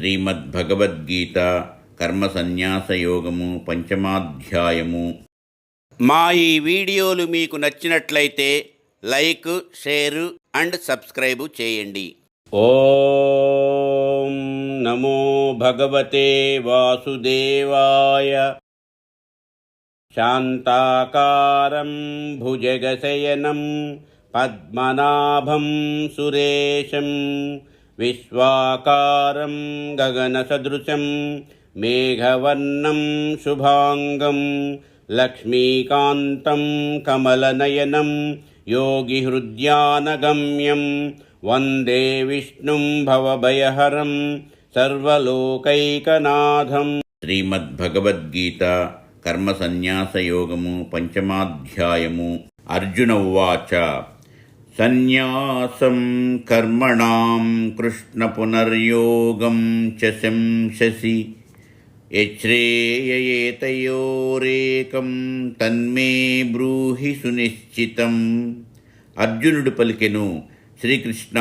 శ్రీమద్భగవద్గీత కర్మ సన్యాస యోగము పంచమాధ్యాయము. మా ఈ వీడియోలు మీకు నచ్చినట్లయితే లైక్, షేరు అండ్ సబ్స్క్రైబు చేయండి. ఓం నమో భగవతే వాసుదేవాయ. శాంతాకారం భుజగశయనం పద్మనాభం సురేశం విశ్వాకారం గగనసదృశం మేఘవర్ణం శుభాంగం లక్ష్మీకాంతం కమలనయనం యోగిహృద్యానగమ్యం వందే విష్ణుం భవభయహరం సర్వలోకైకనాథం. శ్రీమద్భగవద్గీత కర్మ సన్యాస యోగము పంచమాధ్యాయము. అర్జున ఉవాచ. సన్యాసం కర్మణాం కృష్ణ పునర్యోగం చ శంససి యచ్ఛ్రేయయేతయోరేకం తన్మే బ్రూహి సునిశ్చితం. అర్జునుడు పలికెను, శ్రీకృష్ణ,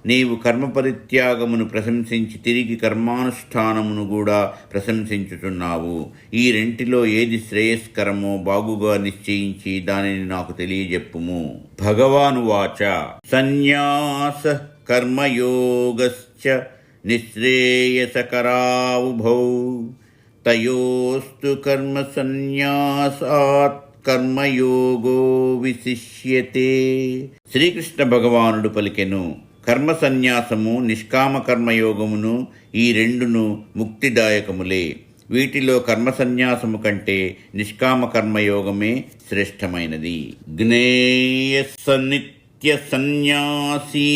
నీవు కర్మపరిత్యాగమును ప్రశంసించి తిరిగి కర్మానుష్ఠానమును కూడా ప్రశంసించుచున్నావు. ఈ రెంటిలో ఏది శ్రేయస్కరమో బాగుగా నిశ్చయించి దానిని నాకు తెలియజెప్పుము. భగవానువాచ. సన్యాస కర్మయోగశ్చ నిశ్రేయసకరావుభౌ తయోస్తు కర్మ సన్యాసాత్ కర్మయోగో విశిష్యతే. శ్రీకృష్ణ భగవానుడు పలికెను, కర్మ సన్యాసము నిష్కామ కర్మయోగమును ఈ రెండును ముక్తిదాయకములే. వీటిలో కర్మ సన్యాసము కంటే నిష్కామ కర్మయోగమే శ్రేష్టమైనది. జ్ఞేయస్స నిత్య సన్యాసీ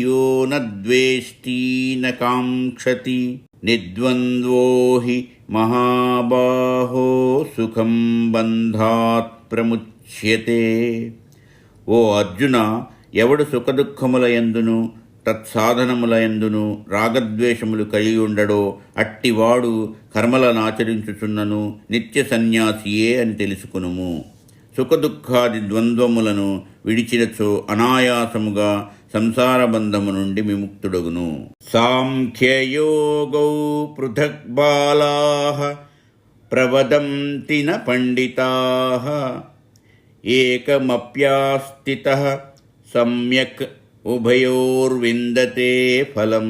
యో నద్వేష్టీ న కాంక్షతి నిర్ద్వంద్వో హి మహాబాహో సుఖం బంధాత్ ప్రముచ్యతే. ఓ అర్జున, ఎవడు సుఖదుఖములయందును తత్సాధనములయందును రాగద్వేషములు కలిగి ఉండడో అట్టివాడు కర్మలనాచరించుచున్నను నిత్య సన్యాసియే అని తెలుసుకునుము. సుఖదుఖాది ద్వంద్వములను విడిచినచో అనాయాసముగా సంసార బంధము నుండి విముక్తుడగును. సాంఖ్యయోగౌ పృథక్ బాలాః ప్రవదంతి న పండితాః ఏకమప్యాస్థితః సమ్యక్ ఉభయోర్విందతే ఫలం.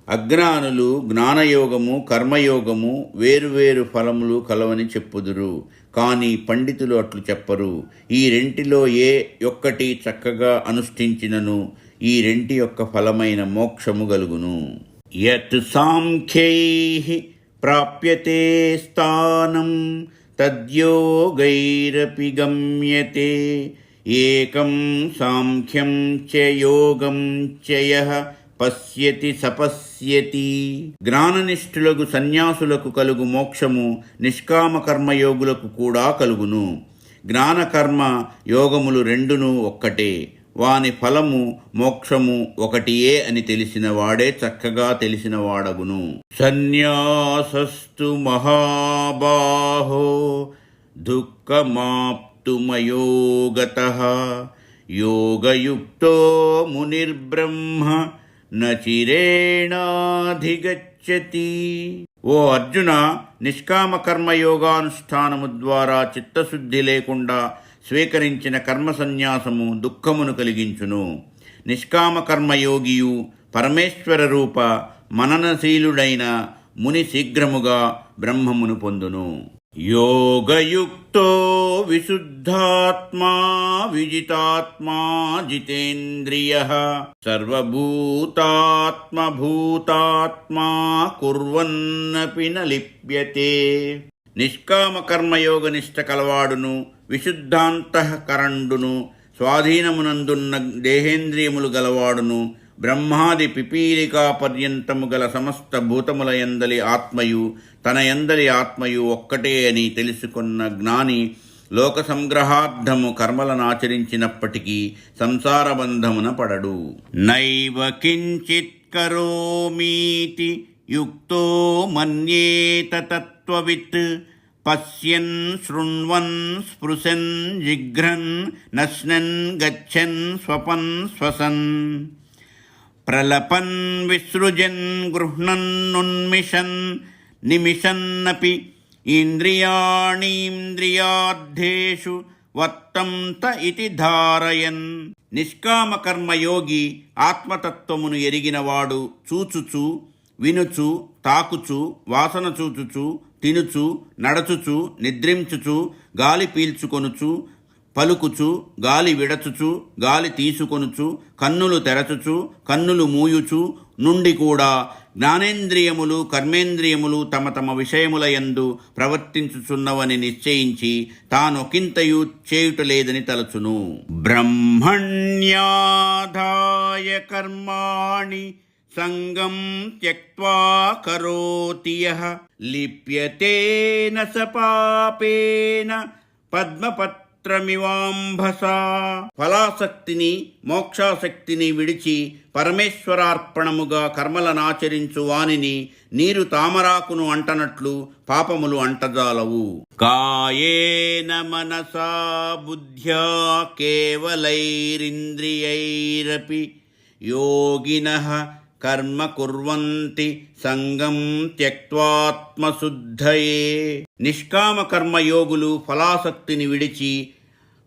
అజ్ఞానులు జ్ఞానయోగము కర్మయోగము వేరువేరు ఫలములు కలవని చెప్పుదురు, కానీ పండితులు అట్లు చెప్పరు. ఈ రెంటిలో ఏ ఒక్కటి చక్కగా అనుష్ఠించినను ఈ రెంటి యొక్క ఫలమైన మోక్షము గలుగును. యత్ సాంఖ్యైః ప్రాప్యతే స్థానం తద్యోగైరపి గమ్యతే ఏకం సాంఖ్యం చ యోగం చ యః పశ్యతి సపశ్యతి. జ్ఞాననిష్ఠులకు సన్యాసులకు కలుగు మోక్షము నిష్కామ కర్మయోగులకు కూడా కలుగును. జ్ఞానకర్మ యోగములు రెండును ఒక్కటే, వాని ఫలము మోక్షము ఒకటియే అని తెలిసిన వాడే చక్కగా తెలిసిన వాడగును. సన్యాసస్తు మహాబాహో దుఃఖమాప్తుమయోగతః యోగయుక్తో మునిర్బ్రహ్మ నచిరేణాధిగచ్చతి. ఓ అర్జున, నిష్కామ కర్మయోగానుష్ఠానము ద్వారా చిత్తశుద్ధి లేకుండా స్వీకరించిన కర్మ సన్యాసము దుఃఖమును కలిగించును. నిష్కామ కర్మయోగియు పరమేశ్వర రూప మననశీలుడైన ముని శీఘ్రముగా బ్రహ్మమును పొందును. యోగయుక్తో విశుద్ధాత్మా విజితాత్మా జితేంద్రియః సర్వభూతాత్మభూతాత్మా కుర్వన్నపి న లిప్యతే. నిష్కామ కర్మయోగ నిష్ట కలవాడును విశుద్ధాంతఃకరణుడును స్వాధీనమునందున్న దేహేంద్రియములు గలవాడును బ్రహ్మాది పిపీలికా పర్యంతము గల సమస్త భూతముల యందలి ఆత్మయు తన యందలి ఆత్మయు ఒక్కటే అని తెలుసుకున్న జ్ఞాని లోక సంగ్రహార్థము కర్మలనాచరించినప్పటికీ సంసార బంధమున పడడు. నైవ కించిత్ కరోమీతి యుక్తో మన్యేత తత్వవిత్ పశ్యన్ శృణ్వన్ స్పృశన్ జిఘ్రన్ నశ్నన్ గచ్చన్ స్వపన్ శ్వసన్. ప్రలపన్ విసృజన్ గృహ్ణన్నున్మిషన్ నిమిషన్నపి ఇంద్రియాణీంద్రియార్థేషు వర్తంత ఇతి ధారయన్. నిష్కామ కర్మయోగి ఆత్మతత్వమును ఎరిగినవాడు చూచుచు, వినుచు, తాకుచు, వాసన చూచుచు, తినుచు, నడచుచు, నిద్రించుచు, గాలి పీల్చుకొనుచు, పలుకుచు, గాలి విడచుచు, గాలి తీసుకొనుచు, కన్నులు తెరచుచు, కన్నులు మూయుచు నుండి కూడా జ్ఞానేంద్రియములు కర్మేంద్రియములు తమ తమ విషయముల యందు ప్రవర్తించుచున్నవని నిశ్చయించి తానొకింతయు చేయుటలేదని తలచును. బ్రహ్మణ్యాధాయ కర్మాణి సంగం త్యక్త్వా కరోతి యః లిప్యతే న స పాపేన పద్మపత్రమివాంభసా. ఫలాసక్తిని మోక్షాసక్తిని విడిచి పరమేశ్వరార్పణముగా కర్మలనాచరించు వానిని నీరు తామరాకును అంటనట్లు పాపములు అంటజాలవు. కాయేన మనసా బుద్ధ్యా కేవలైరింద్రియైరపి యోగినః కర్మ కుర్వంతి సంగం త్యక్త్వాత్మశుద్ధయే. నిష్కామ కర్మయోగులు ఫలాసక్తిని విడిచి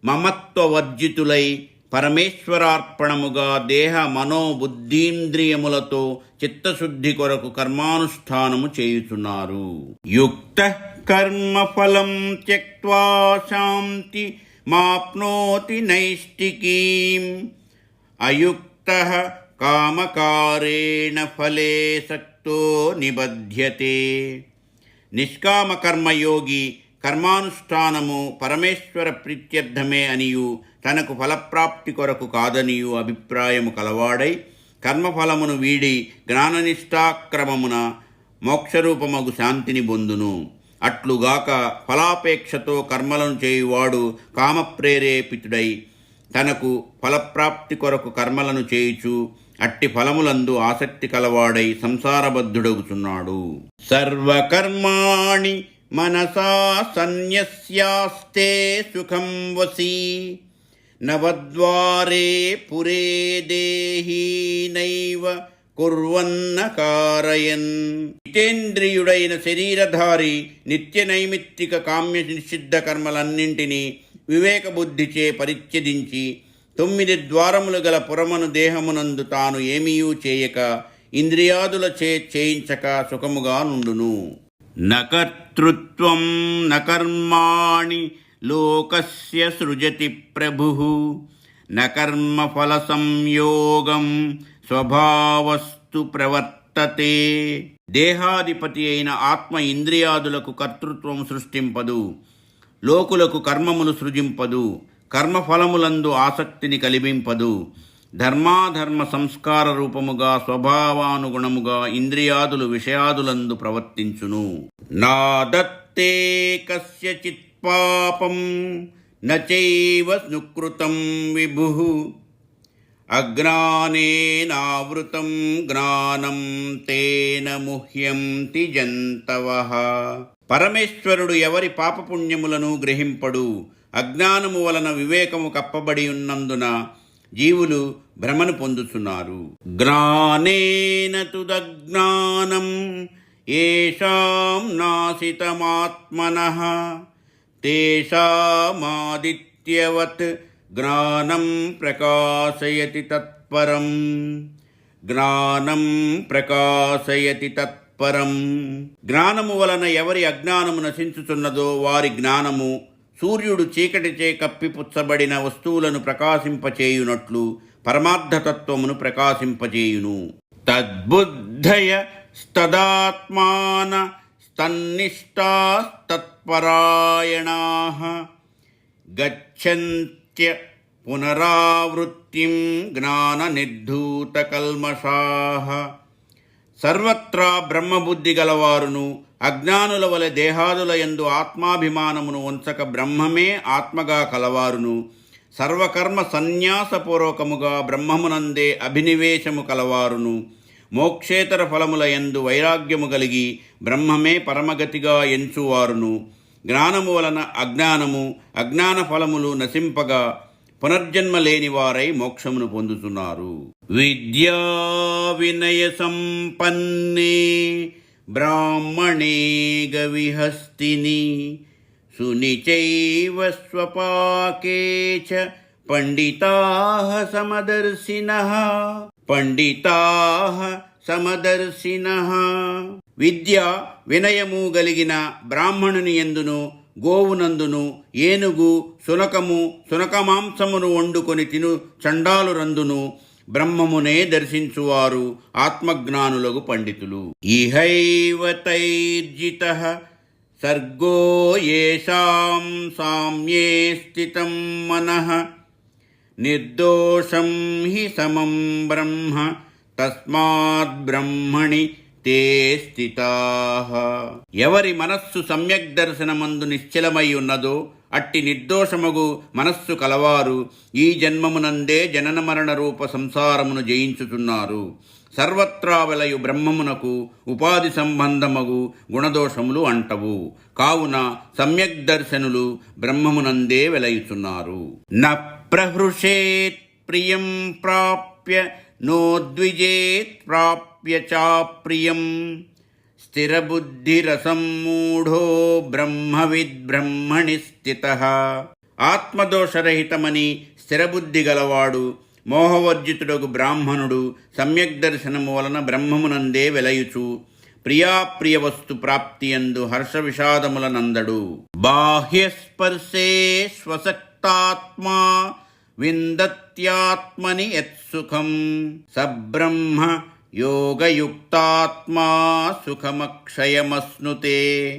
మమత్వవర్జితులై పరమేశ్వరార్పణముగా దేహ మనోబుద్ధీంద్రియములతో చిత్తశుద్ధి కొరకు కర్మానుష్ఠానము చేయుచున్నారు. యుక్త కర్మఫలం త్యక్త్వా శాంతి మాప్నోతి నైష్టికీం అయుక్తః కామకారేణ ఫలే సక్తో నిబధ్యతే. నిష్కామ కర్మయోగి కర్మానుష్ఠానము పరమేశ్వర ప్రీత్యర్థమే అనియు తనకు ఫలప్రాప్తి కొరకు కాదనియు అభిప్రాయము కలవాడై కర్మఫలమును వీడి జ్ఞాననిష్టాక్రమమున మోక్షరూపమగు శాంతిని పొందును. అట్లుగాక ఫలాపేక్షతో కర్మలను చేయువాడు కామప్రేరేపితుడై తనకు ఫలప్రాప్తి కొరకు కర్మలను చేయుచు అట్టి ఫలములందు ఆసక్తి కలవాడై సంసారబద్ధుడగుచున్నాడు. సర్వకర్మాణి మనసా సన్యస్యాస్తే సుఖం వసి నవద్వారే పురే దేహీ నైవ కుర్వన్న కారయన్. జితేంద్రియుడైన శరీరధారి నిత్య నైమిత్తిక కామ్య నిషిద్ధ కర్మలన్నింటినీ వివేకబుద్ధిచే పరిచ్ఛేదించి 9 ద్వారములు గల పురమను దేహమునందు తాను ఏమీయూ చేయక ఇంద్రియాదులచే చేయించక సుఖముగా నుండును. నకర్తృత్వం నకర్మాణి లోకస్య సృజతి ప్రభుః నకర్మఫల సంయోగం స్వభావస్తు ప్రవర్తతే. దేహాధిపతి అయిన ఆత్మ ఇంద్రియాదులకు కర్తృత్వం సృష్టింపదు, లోకులకు కర్మమును సృజింపదు, కర్మఫలములందు ఆసక్తిని కలిగింపదు. ధర్మాధర్మ సంస్కార రూపముగా స్వభావానుగుణముగా ఇంద్రియాదులు విషయాదులందు ప్రవర్తించును. నా దత్తే కస్యచిత్ పాపం నచైవ సుకృతం విభుః అజ్ఞానేనావృతం జ్ఞానం తేన ముహ్యంతి జంతవః. పరమేశ్వరుడు ఎవరి పాపపుణ్యములను గ్రహింపడు. అజ్ఞానము వలన వివేకము కప్పబడి ఉన్నందున జీవులు భ్రమను పొందుతున్నారు. జ్ఞానేన తుదజ్ఞానం ఏషాం నాశితమాత్మనః తేషామాదిత్యవత్ జ్ఞానం ప్రకాశయతి తత్పరం. జ్ఞానం ప్రకాశయతి తత్పరం. జ్ఞానము వలన ఎవరి అజ్ఞానము నశించుచున్నదో వారి జ్ఞానము సూర్యుడు చీకటిచే కప్పిపుచ్చబడిన వస్తువులను ప్రకాశింపచేయునట్లు పరమార్థతత్వమును ప్రకాశింపచేయును. తద్బుద్ధయ స్తదాత్మాన స్తన్నిష్టాస్తత్పరాయణాః గచ్చంత్య పునరావృత్తిం జ్ఞాన నిర్ధూతకల్మషాః. సర్వత్రా బ్రహ్మబుద్ధి గలవారును అజ్ఞానుల వలె దేహాదుల యందు ఆత్మాభిమానమును ఉంచక బ్రహ్మమే ఆత్మగా కలవారును సర్వకర్మ సన్యాసపూర్వకముగా బ్రహ్మమునందే అభినివేశము కలవారును మోక్షేతర ఫలముల యందు వైరాగ్యము కలిగి బ్రహ్మమే పరమగతిగా ఎంచువారును జ్ఞానము వలన అజ్ఞానము అజ్ఞాన ఫలములు నశింపగా పునర్జన్మ లేని వారై మోక్షమును పొందుతున్నారు. విద్యా వినయ సంపన్నే బ్రాహ్మణే గవిహస్తిని సునిచైవ స్వపాకే చ పండితాః సమదర్శినః. విద్య వినయము గలిగిన బ్రాహ్మణుని యందును గోవునందును ఏనుగు సునకము సునకమాంసమును వండుకొని తిను చండాలురందును బ్రహ్మమునే దర్శించువారు ఆత్మజ్ఞానులకు పండితులు. ఇహైవ తైర్జితః సర్గో యేషాం సామ్యే స్థితం మనః నిర్దోషం హి సమం బ్రహ్మ తస్మాత్ బ్రహ్మణి తే స్థితాః. ఎవరి మనస్సు సమ్యక్ దర్శనమందు నిశ్చలమై ఉన్నదో అట్టి నిర్దోషమగు మనస్సు కలవారు ఈ జన్మమునందే జనన మరణ రూప సంసారమును జయించుతున్నారు. సర్వత్రా వెలయు బ్రహ్మమునకు ఉపాధి సంబంధమగు గుణదోషములు అంటవు. కావున సమ్యక్ దర్శనులు బ్రహ్మమునందే వెలయుచున్నారు. న ప్రహృషేత్ ప్రియం ప్రాప్య నోద్విజేత్ ప్రాప్య చాప్రియం స్థిరబుద్ధిరసమ్మూఢో బ్రహ్మవిద్ బ్రహ్మణి స్థితః. ఆత్మదోషరహితమని స్థిరబుద్ధి గలవాడు మోహవర్జితుడగు బ్రాహ్మణుడు సమ్యక్ దర్శనము వలన బ్రహ్మమునందే వెలయుచు ప్రియాప్రియ వస్తు ప్రాప్తియందు హర్ష విషాదములనందడు. బాహ్యస్పర్శే స్వసక్తాత్మా విందత్యాత్మని యత్సుఖం సబ్రహ్మ యోగయుక్తాత్మా సుఖమక్షయమస్నుతే.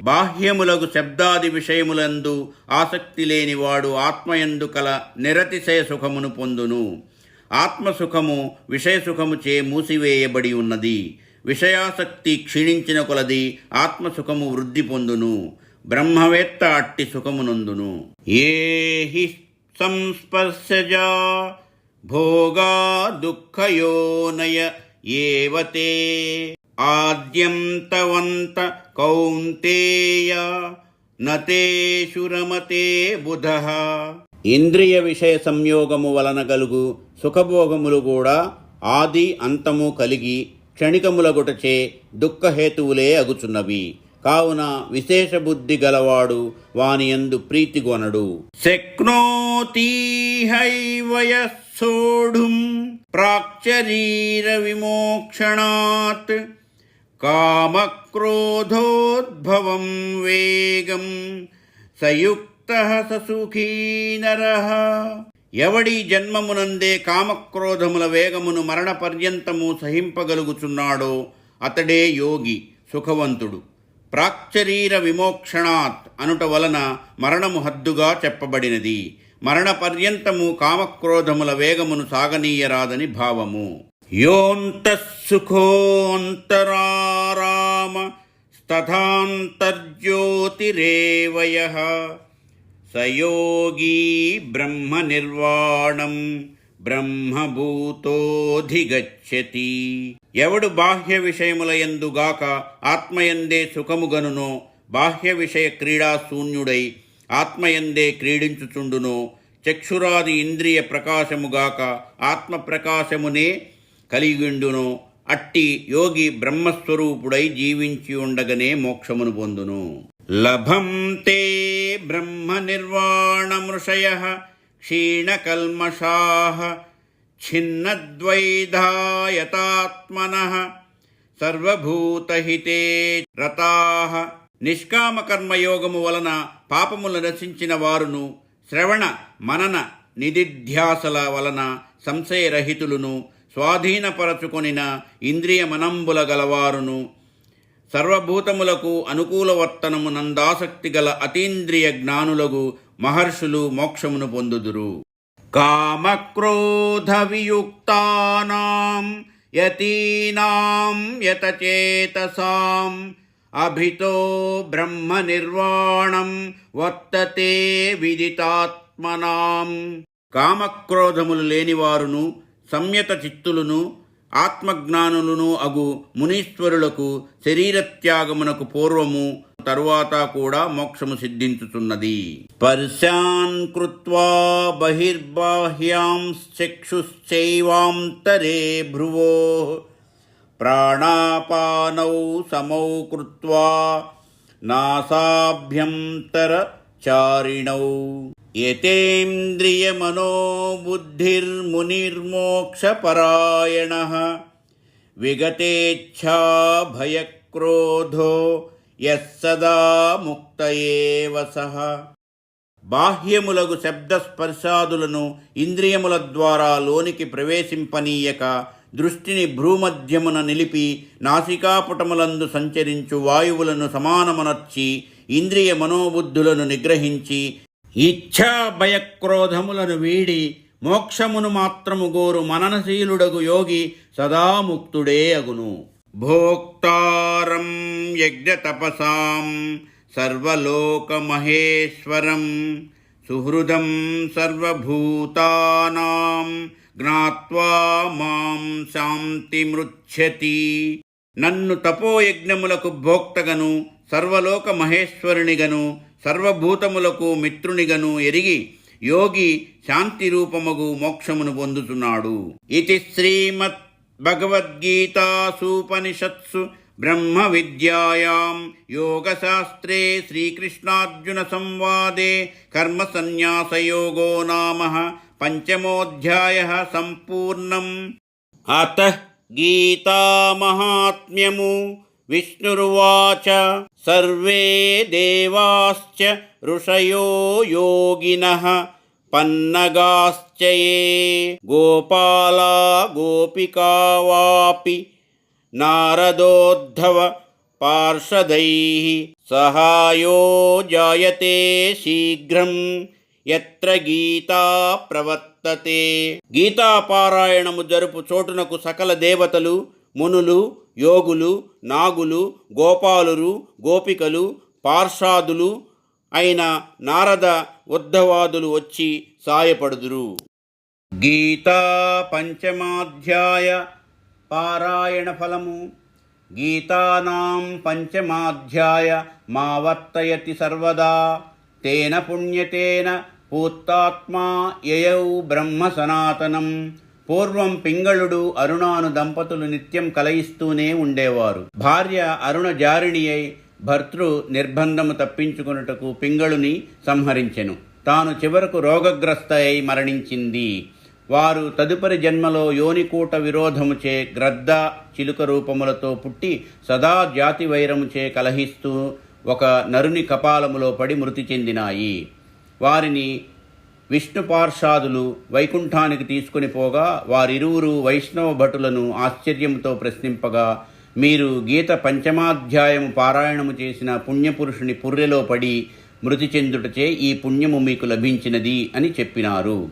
బాహ్యములగు శబ్దాది విషయములందు ఆసక్తి లేనివాడు ఆత్మయందు కల నిరతిశయ సుఖమును పొందును. ఆత్మసుఖము విషయసుఖము చే మూసివేయబడి ఉన్నది. విషయాసక్తి క్షీణించిన కొలది ఆత్మసుఖము వృద్ధి పొందును. బ్రహ్మవేత్త అట్టి సుఖమునందును. ఏహి సంస్పర్శజా భోగా దుఃఖయోనయ ఏవతే ఆద్యంతవంత కౌంతేయ నతేషు రమతే బుధః. ఇంద్రియ విషయ సంయోగము వలన కలుగు సుఖభోగములు కూడా ఆది అంతము కలిగి క్షణికములగుటచే దుఃఖహేతువులే అగుచున్నవి. కావున విశేష బుద్ధి గలవాడు వానియందు ప్రీతిగొనడు. శక్నోతి హైవయః సోఢుం ప్రాక్శరీర విమోక్షణాత్ కామక్రోధోద్భవం వేగం సయుక్తః ససుఖీ నరః. ఎవడి జన్మమునందే కామక్రోధముల వేగమును మరణ పర్యంతము సహింపగలుగుచున్నాడో అతడే యోగి, సుఖవంతుడు. ప్రాక్శరీర విమోక్షణాత్ అనుట వలన మరణము హద్దుగా చెప్పబడినది. మరణ పర్యంతము కామక్రోధముల వేగమును సాగనీయరాదని భావము. యోంతఃసుఖోంతరారామ తథాంతర్జ్యోతిరేవయః సయోగీ బ్రహ్మ నిర్వాణం బ్రహ్మభూతోధిగచ్చతి. ఎవడు బాహ్య విషయములయందుగాక ఆత్మయందే సుఖముగనునో బాహ్య విషయ క్రీడా శూన్యుడై ఆత్మయందే క్రీడించుచుండునో చక్షురాది ఇంద్రియ ప్రకాశముగాక ఆత్మ ప్రకాశమునే కలిగిండునో అట్టి యోగి బ్రహ్మస్వరూపుడై జీవించి ఉండగనే మోక్షమును పొందును. లభంతే బ్రహ్మ నిర్వాణమృషయః క్షీణకల్మషాః ఛిన్నద్వైధాయతాత్మనః సర్వభూతహితే రతాః. నిష్కామకర్మయోగము వలన పాపములు నశించిన వారును శ్రవణ మనన నిదిధ్యాసల వలన సంశయరహితులును స్వాధీనపరచుకొనిన ఇంద్రియ మనంబుల గలవారును సర్వభూతములకు అనుకూలవర్తనము నందాసక్తి గల అతీంద్రియ జ్ఞానులగు మహర్షులు మోక్షమును పొందుదురు. కామక్రోధ వియుక్తానాం యతీనాం యతచేతసాం అభితో బ్రహ్మ నిర్వాణం వర్తతే విదితాత్మనాం. కామక్రోధములు లేనివారును సంయత చిత్తులును ఆత్మజ్ఞానులను అగు మునీశ్వరులకు శరీరత్యాగమునకు పూర్వము తరువాత కూడా మోక్షము సిద్ధించుతున్నది. స్పర్శాన్ కృత్వా బహిర్బాహ్యాంశ్చక్షుశ్చైవాంతరే భ్రువో ప్రాణాపానౌ సమౌ కృత్వా నాసాభ్యంతరచారిణౌ యతేంద్రియమనోబుద్ధిర్మునిర్మోక్షపరాయణః విగతేచ్ఛా భయక్రోధో యస్సదా ముక్త ఏవ సః. బాహ్యములగు శబ్దస్పర్శాదులను ఇంద్రియముల ద్వారా లోనికి ప్రవేశింపనీయక దృష్టిని భ్రూమధ్యమున నిలిపి నాసికాపుటములందు సంచరించు వాయువులను సమానమనర్చి ఇంద్రియ మనోబుద్ధులను నిగ్రహించి ఇచ్ఛా భయక్రోధములను వీడి మోక్షమును మాత్రము గోరు మననశీలుడగు యోగి సదాముక్తుడే అగును. భోక్తారం యజ్ఞతపసాం సర్వలోకమహేశ్వరం సుహృదం సర్వభూతానాం జ్ఞాత్వా మాం శాంతిమృచ్ఛతి. నన్ను తపోయజ్ఞములకు భోక్తగను సర్వలోక మహేశ్వరునిగను సర్వభూతములకు మిత్రునిగను ఎరిగి యోగి శాంతి రూపమగు మోక్షమును పొందుతున్నాడు. ఇది శ్రీమద్ భగవద్గీతాసూపనిషత్సు బ్రహ్మ విద్యాయాం యోగశాస్త్రే శ్రీకృష్ణార్జున సంవాదే కర్మ సన్యాసయోగో నామ పంచమోऽధ్యాయః సంపూర్ణం. అతః గీతామహాత్మ్యము. విష్ణుర్వాచ సర్వే దేవాశ్చ ఋషయో యోగినః పన్నగాశ్చ యే గోపాలా గోపికా వాపి నారదోద్ధవ పార్షదైః సహాయో జాయతే శీఘ్రం యత్ర గీతా ప్రవర్తతే. గీతాపారాయణము జరుపు చోటునకు సకల దేవతలు, మునులు, యోగులు, నాగులు, గోపాలురు, గోపికలు, పార్షాదులు అయిన నారద ఉద్ధవాదులు వచ్చి సాయపడుదురు. గీతా పంచమాధ్యాయ పారాయణ ఫలము. గీతానాం పంచమాధ్యాయ మావర్తయతి సర్వదా తేన పుణ్యతేన పూత్తాత్మా యయౌ బ్రహ్మ సనాతనం. పూర్వం పింగళుడు అరుణాను దంపతులు నిత్యం కలయిస్తూనే ఉండేవారు. భార్య అరుణ జారిణి అయి భర్తృ నిర్బంధము తప్పించుకొనుటకు పింగళుని సంహరించెను. తాను చివరకు రోగగ్రస్త అయి మరణించింది. వారు తదుపరి జన్మలో యోనికూట విరోధముచే గ్రద్ద చిలుక రూపములతో పుట్టి సదా జాతి వైరముచే కలహిస్తూ ఒక నరుని కపాలములో పడి మృతి చెందినాయి. వారిని విష్ణు పార్షాదులు వైకుంఠానికి తీసుకుని పోగా వారిరువురు వైష్ణవ భటులను ఆశ్చర్యంతో ప్రశ్నింపగా, మీరు గీత పంచమాధ్యాయము పారాయణము చేసిన పుణ్యపురుషుని పుర్రెలో పడి మృతి చెందుటచే ఈ పుణ్యము మీకు లభించినది అని చెప్పినారు.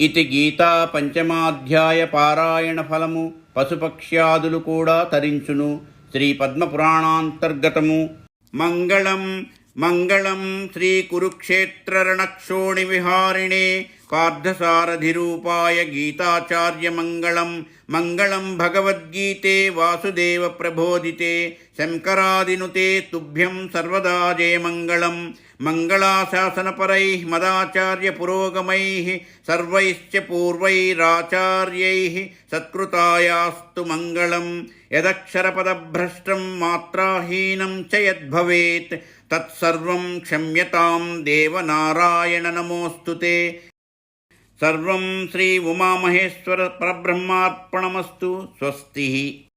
ఇది గీతా పంచమాధ్యాయ పారాయణ ఫలము పశుపక్ష్యాదులు కూడా తరించును. శ్రీ పద్మపురాణాంతర్గతము. మంగళం మంగళం శ్రీ కురుక్షేత్ర రణక్షోణి విహారిణే పార్థసారథిరూపాయ గీతాచార్య మంగళం. మంగళం భగవద్గీతే వాసుదేవ ప్రబోధితే శంకరాదినుతే తుభ్యం సర్వదా జయమంగళం. మంగళాశాసనపరైః మదాచార్య పురోగమైః సర్వైశ్చ పూర్వైరాచార్యైః సత్కృతాయాస్తు మంగళం. యదక్షరపదభ్రష్టం మాత్రాహీనం చ యద్భవేత్ తత్సర్వం క్షమ్యతాం దేవనారాయణ నమోస్తుతే. సర్వం శ్రీ ఉమామహేశ్వర పరబ్రహ్మార్పణమస్తు. స్వస్తి.